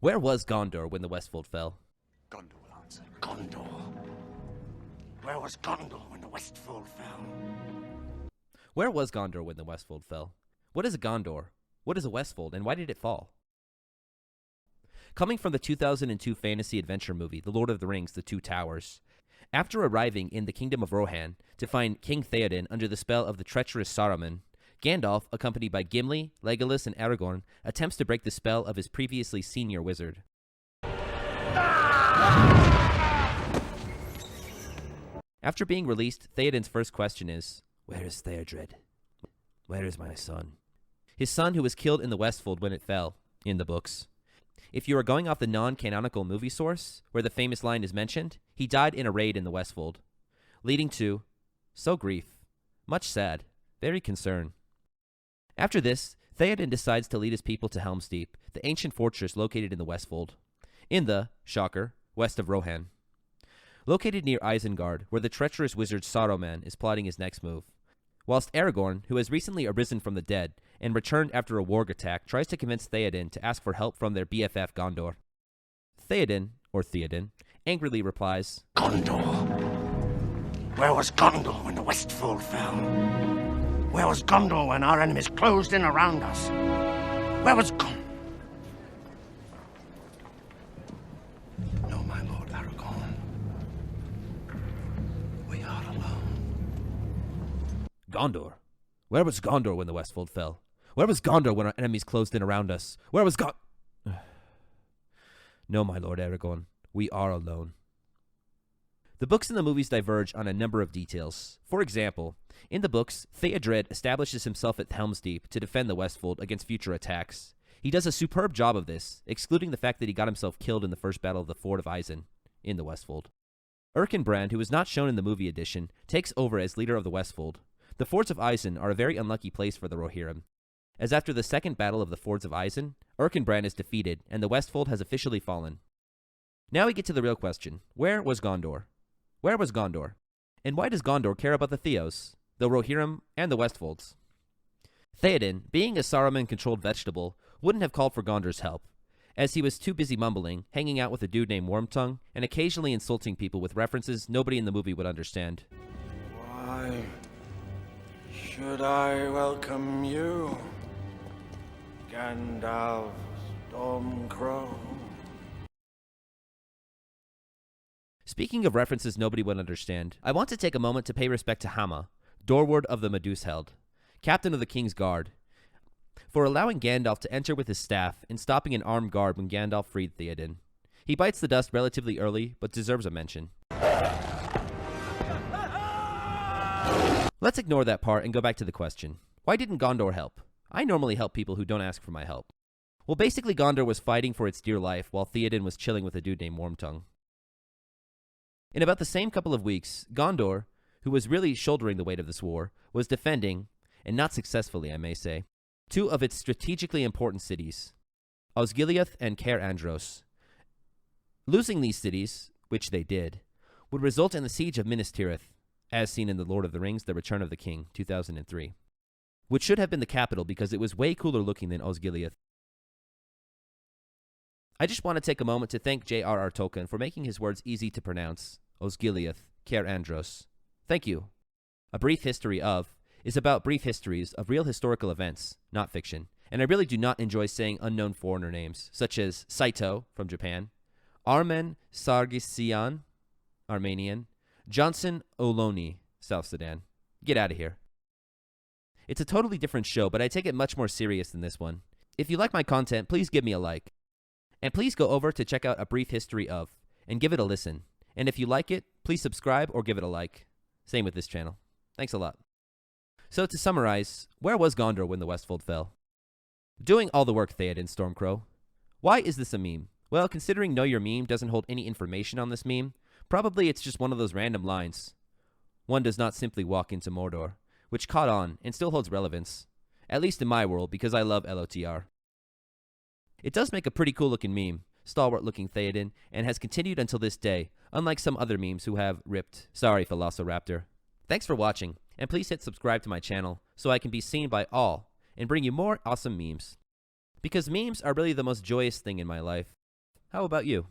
Where was Gondor when the Westfold fell? Gondor will answer. Gondor. Where was Gondor when the westfold fell? Where was Gondor when the Westfold fell? What is a Gondor? What is a Westfold, and why did it fall? Coming from the 2002 fantasy adventure movie, The Lord of the Rings, The Two Towers, after arriving in the kingdom of Rohan to find King Theoden under the spell of the treacherous Saruman, Gandalf, accompanied by Gimli, Legolas, and Aragorn, attempts to break the spell of his previously senior wizard. After being released, Theoden's first question is, "Where is Theodred? Where is my son?" His son, who was killed in the Westfold when it fell, in the books. If you are going off the non-canonical movie source, where the famous line is mentioned, he died in a raid in the Westfold, leading to, so grief, much sad, very concern. After this, Theoden decides to lead his people to Helm's Deep, the ancient fortress located in the Westfold, in the, shocker, west of Rohan. Located near Isengard, where the treacherous wizard Saruman is plotting his next move. Whilst Aragorn, who has recently arisen from the dead and returned after a warg attack, tries to convince Theoden to ask for help from their BFF Gondor. Theoden, angrily replies, Gondor. Where was Gondor when the westfold fell? Where was Gondor when our enemies closed in around us? Where was Gondor? No, my lord Aragorn. We are alone. Gondor. Where was Gondor when the Westfold fell? Where was Gondor when our enemies closed in around us? Where was No, my lord Aragorn. We are alone. The books and the movies diverge on a number of details. For example, in the books, Theodred establishes himself at Helm's Deep to defend the Westfold against future attacks. He does a superb job of this, excluding the fact that he got himself killed in the first battle of the Ford of Isen, in the Westfold. Erkenbrand, who is not shown in the movie edition, takes over as leader of the Westfold. The Fords of Isen are a very unlucky place for the Rohirrim, as after the second battle of the Fords of Isen, Erkenbrand is defeated, and the Westfold has officially fallen. Now we get to the real question. Where was Gondor? Where was Gondor? And why does Gondor care about the Theos, the Rohirrim, and the Westfolds? Theoden, being a Saruman-controlled vegetable, wouldn't have called for Gondor's help, as he was too busy mumbling, hanging out with a dude named Wormtongue, and occasionally insulting people with references nobody in the movie would understand. Why should I welcome you, Gandalf Stormcrow? Speaking of references nobody would understand, I want to take a moment to pay respect to Hama, Dorward of the Meduseheld, captain of the King's Guard, for allowing Gandalf to enter with his staff and stopping an armed guard when Gandalf freed Theoden. He bites the dust relatively early, but deserves a mention. Let's ignore that part and go back to the question. Why didn't Gondor help? I normally help people who don't ask for my help. Well, basically Gondor was fighting for its dear life while Theoden was chilling with a dude named Wormtongue. In about the same couple of weeks, Gondor, who was really shouldering the weight of this war, was defending, and not successfully I may say, two of its strategically important cities, Osgiliath and Caer Andros. Losing these cities, which they did, would result in the siege of Minas Tirith, as seen in The Lord of the Rings, The Return of the King, 2003, which should have been the capital because it was way cooler looking than Osgiliath. I just want to take a moment to thank J.R.R. Tolkien for making his words easy to pronounce, Osgiliath, Caer Andros. Thank you. A Brief History of is about brief histories of real historical events, not fiction, and I really do not enjoy saying unknown foreigner names, such as Saito from Japan, Armen Sargsyan, Armenian, Johnson Oloni, South Sudan. Get out of here. It's a totally different show, but I take it much more serious than this one. If you like my content, please give me a like. And please go over to check out A Brief History of, and give it a listen. And if you like it, please subscribe or give it a like. Same with this channel. Thanks a lot. So to summarize, where was Gondor when the Westfold fell? Doing all the work, Theoden Stormcrow. Why is this a meme? Well, considering Know Your Meme doesn't hold any information on this meme, probably it's just one of those random lines. One does not simply walk into Mordor, which caught on and still holds relevance. At least in my world, because I love LOTR. It does make a pretty cool looking meme, stalwart looking Theoden, and has continued until this day, unlike some other memes who have ripped. Sorry, Velociraptor. Thanks for watching, and please hit subscribe to my channel so I can be seen by all and bring you more awesome memes. Because memes are really the most joyous thing in my life. How about you?